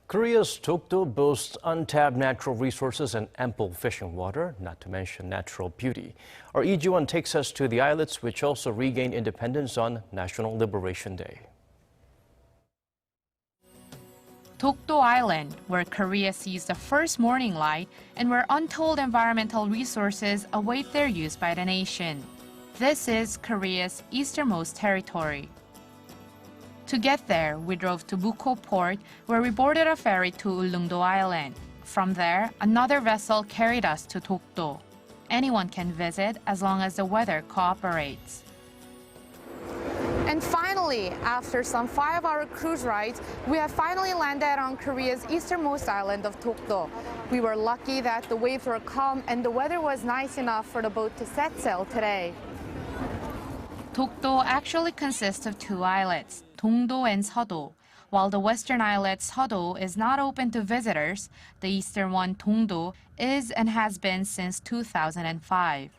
Korea's Dokdo boasts untapped natural resources and ample fishing water, not to mention natural beauty. Our Lee Ji-won takes us to the islets, which also regained independence on National Liberation Day. Dokdo Island, where Korea sees the first morning light and where untold environmental resources await their use by the nation. This is Korea's easternmost territory. To get there, we drove to Mukho Port, where we boarded a ferry to Ulleungdo Island. From there, another vessel carried us to Dokdo. Anyone can visit as long as the weather cooperates. And finally, after some 5-hour cruise rides, we have finally landed on Korea's easternmost island of Dokdo. We were lucky that the waves were calm and the weather was nice enough for the boat to set sail today. Dokdo actually consists of two islets, Dong-do and Seo-do. While the western islet Seo-do is not open to visitors, the eastern one, Dong-do, is and has been since 2005.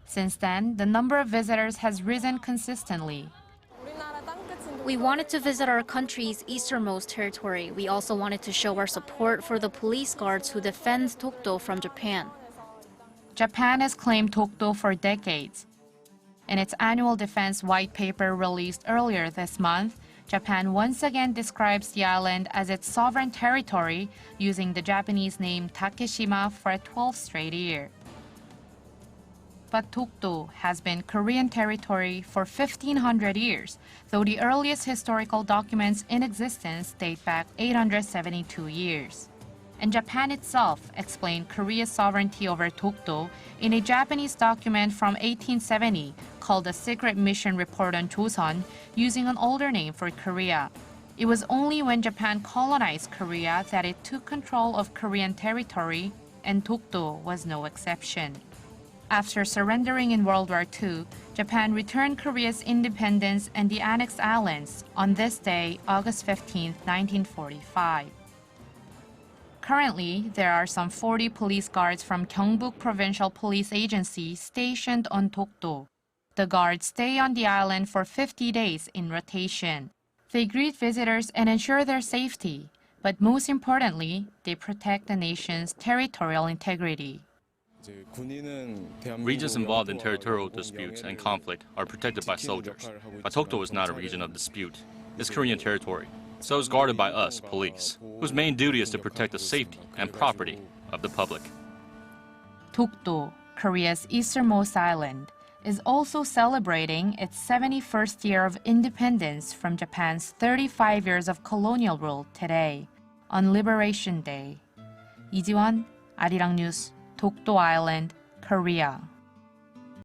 Since then, the number of visitors has risen consistently. We wanted to visit our country's easternmost territory. We also wanted to show our support for the police guards who defend Dokdo from Japan. Japan has claimed Dokdo for decades. In its annual defense white paper released earlier this month, Japan once again describes the island as its sovereign territory, using the Japanese name Takeshima for a 12th straight year. But Dokdo has been Korean territory for 1,500 years, though the earliest historical documents in existence date back 872 years. And Japan itself explained Korea's sovereignty over Dokdo in a Japanese document from 1870 called the Secret Mission Report on Joseon, using an older name for Korea. It was only when Japan colonized Korea that it took control of Korean territory, and Dokdo was no exception. After surrendering in World War II, Japan returned Korea's independence and the annexed islands on this day, August 15, 1945. Currently, there are some 40 police guards from Gyeongbuk Provincial Police Agency stationed on Dokdo. The guards stay on the island for 50 days in rotation. They greet visitors and ensure their safety, but most importantly, they protect the nation's territorial integrity. Regions involved in territorial disputes and conflict are protected by soldiers, but Dokdo is not a region of dispute. It's Korean territory, so it's guarded by us, police, whose main duty is to protect the safety and property of the public. Dokdo, Korea's easternmost island, is also celebrating its 71st year of independence from Japan's 35 years of colonial rule today, on Liberation Day. Lee Ji-won, Arirang News, Dokdo Island, Korea.